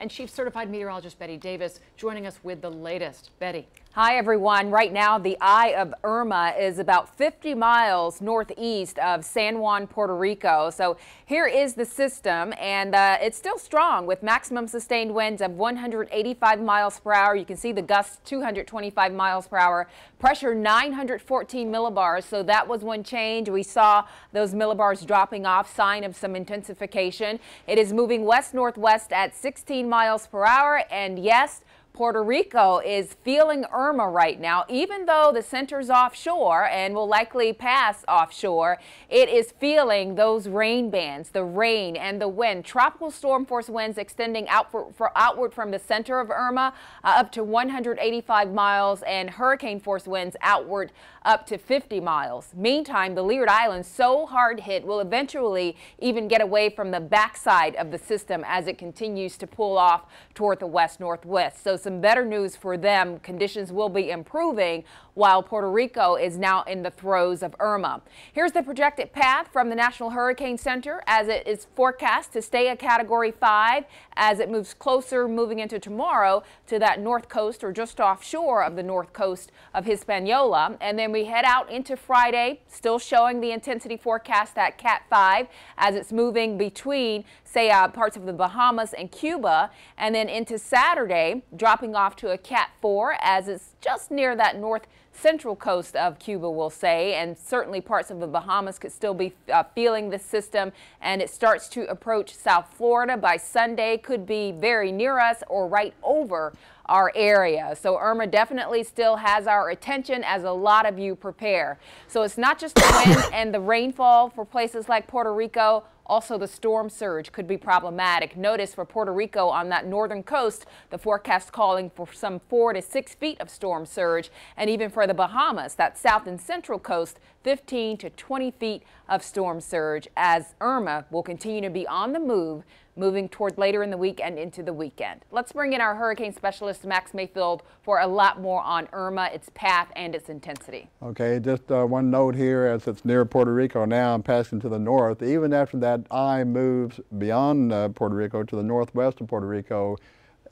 and Chief Certified Meteorologist Betty Davis joining us with the latest. Betty. Hi, everyone. Right now, the eye of Irma is about 50 miles northeast of San Juan, Puerto Rico. So here is the system, and it's still strong with maximum sustained winds of 185 miles per hour. You can see the gusts 225 miles per hour. Pressure 914 millibars. So that was one change. We saw those millibars dropping off, sign of some intensification. It is moving west-northwest at 16 miles per hour. And yes, Puerto Rico is feeling Irma right now. Even though the center's offshore and will likely pass offshore, it is feeling those rain bands, the rain and the wind. Tropical storm force winds extending outward from the center of Irma up to 185 miles, and hurricane force winds outward up to 50 miles. Meantime, the Leeward Islands, so hard hit, will eventually even get away from the backside of the system as it continues to pull off toward the west-northwest. So some better news for them. Conditions will be improving while Puerto Rico is now in the throes of Irma. Here's the projected path from the National Hurricane Center as it is forecast to stay a Category 5 as it moves closer, moving into tomorrow to that north coast or just offshore of the north coast of Hispaniola. And then we head out into Friday, still showing the intensity forecast at Cat 5 as it's moving between, say, parts of the Bahamas and Cuba, and then into Saturday, dropping off to a Cat 4 as it's just near that north central coast of Cuba, we'll say, and certainly parts of the Bahamas could still be feeling this system, and it starts to approach South Florida by Sunday, could be very near us or right over our area. So Irma definitely still has our attention as a lot of you prepare. So it's not just the wind and the rainfall for places like Puerto Rico. Also, the storm surge could be problematic. Notice for Puerto Rico on that northern coast, the forecast calling for some 4 to 6 feet of storm surge. And even for the Bahamas, that south and central coast, 15 to 20 feet of storm surge as Irma will continue to be on the move, moving toward later in the week and into the weekend. Let's bring in our hurricane specialist, Max Mayfield, for a lot more on Irma, its path, and its intensity. Okay, just one note here, as it's near Puerto Rico now and passing to the north, even after that eye moves beyond Puerto Rico to the northwest of Puerto Rico,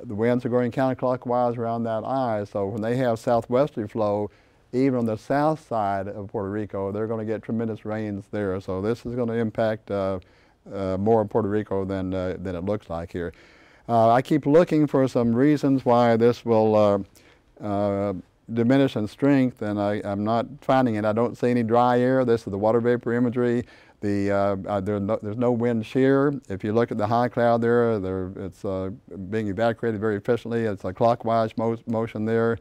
the winds are going counterclockwise around that eye. So when they have southwesterly flow, even on the south side of Puerto Rico, they're going to get tremendous rains there. So this is going to impact more of Puerto Rico than it looks like here. I keep looking for some reasons why this will diminish in strength, and I'm not finding it. I don't see any dry air. This is the water vapor imagery. There's no wind shear. If you look at the high cloud there, it's being evacuated very efficiently. It's a clockwise motion there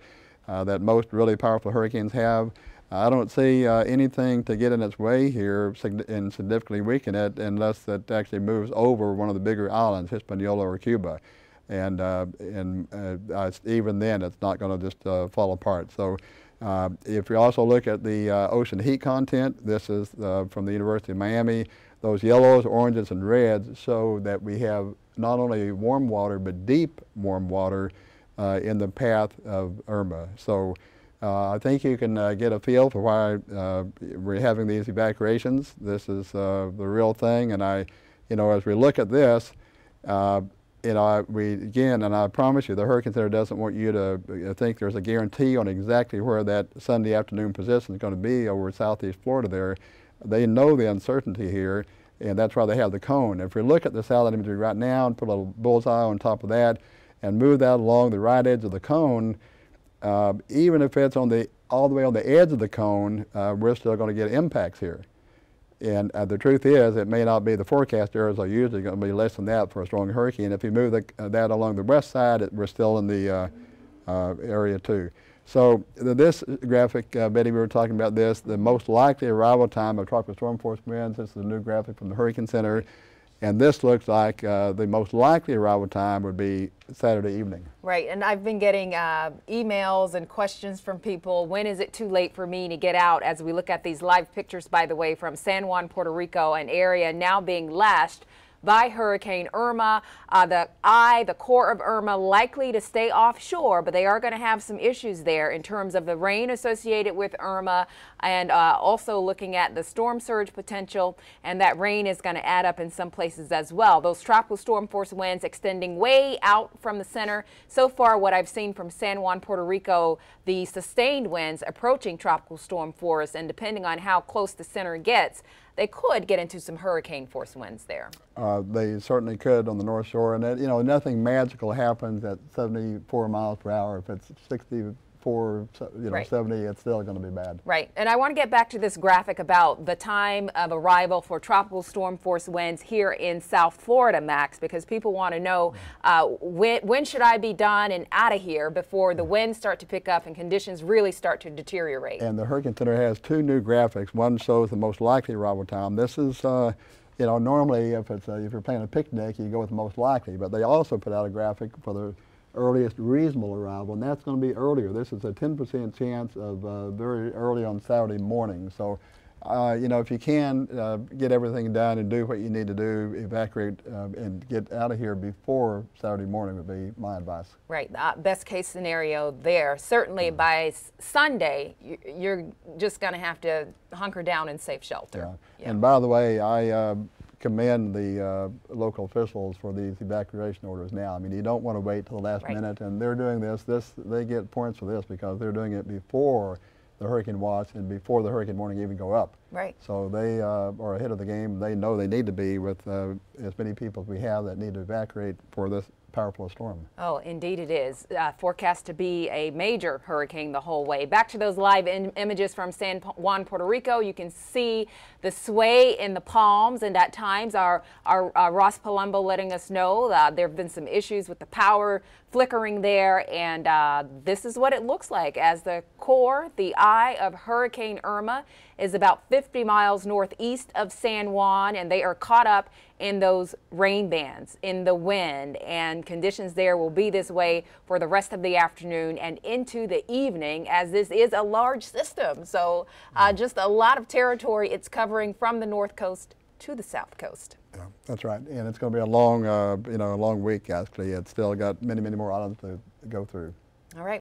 that most really powerful hurricanes have. I don't see anything to get in its way here and significantly weaken it unless it actually moves over one of the bigger islands, Hispaniola or Cuba. And even then, it's not going to just fall apart. So if you also look at the ocean heat content, this is from the University of Miami. Those yellows, oranges, and reds show that we have not only warm water, but deep warm water in the path of Irma. So I think you can get a feel for why we're having these evacuations. This is the real thing, and as we look at this, and I promise you, the Hurricane Center doesn't want you to think there's a guarantee on exactly where that Sunday afternoon position is going to be over southeast Florida there. They know the uncertainty here, and that's why they have the cone. If we look at the satellite imagery right now and put a little bullseye on top of that and move that along the right edge of the cone, even if it's all the way on the edge of the cone, we're still going to get impacts here. And the truth is, it may not be the forecast areas are usually going to be less than that for a strong hurricane. If you move that along the west side, we're still in the area too. So this graphic, Betty, we were talking about this, the most likely arrival time of tropical storm force winds. This is a new graphic from the Hurricane Center. And this looks like the most likely arrival time would be Saturday evening. Right, and I've been getting emails and questions from people. When is it too late for me to get out? As we look at these live pictures, by the way, from San Juan, Puerto Rico, an area now being lashed by Hurricane Irma. The core of Irma likely to stay offshore, but they are going to have some issues there in terms of the rain associated with Irma, and also looking at the storm surge potential, and that rain is going to add up in some places as well. Those tropical storm force winds extending way out from the center. So far, what I've seen from San Juan, Puerto Rico, the sustained winds approaching tropical storm force, and depending on how close the center gets, they could get into some hurricane force winds there. They certainly could on the North Shore, and you know, nothing magical happens at 74 miles per hour. If it's 64, Right. 70, it's still going to be bad. Right, and I want to get back to this graphic about the time of arrival for tropical storm force winds here in South Florida, Max, because people want to know when should I be done and out of here before the winds start to pick up and conditions really start to deteriorate. And the Hurricane Center has two new graphics. One shows the most likely arrival time. This is, you know, normally if you're planning a picnic, you go with the most likely, but they also put out a graphic for the earliest reasonable arrival, and that's going to be earlier. This is a 10% chance of very early on Saturday morning. So, you know, if you can get everything done and do what you need to do, evacuate and get out of here before Saturday morning would be my advice. Right, best case scenario there. Certainly by Sunday, you're just going to have to hunker down in safe shelter. Yeah. Yeah. And by the way, I commend the local officials for these evacuation orders now. I mean, you don't want to wait till the last Right. minute, and they're doing this. They get points for this because they're doing it before the hurricane watch and before the hurricane warning even go up. Right. So they are ahead of the game. They know they need to be with as many people as we have that need to evacuate for this powerful storm. Oh, indeed it is. Forecast to be a major hurricane the whole way. Back to those live images from San Juan, Puerto Rico. You can see the sway in the palms, and at times our Ross Palumbo letting us know there have been some issues with the power flickering there, and this is what it looks like as the core, the eye of Hurricane Irma, is about 50 miles northeast of San Juan, and they are caught up in those rain bands, in the wind, and conditions there will be this way for the rest of the afternoon and into the evening, as this is a large system. So just a lot of territory it's covering from the north coast to the south coast. Yeah, that's right. And it's going to be a long, you know, a long week actually. It's still got many, many more islands to go through. All right.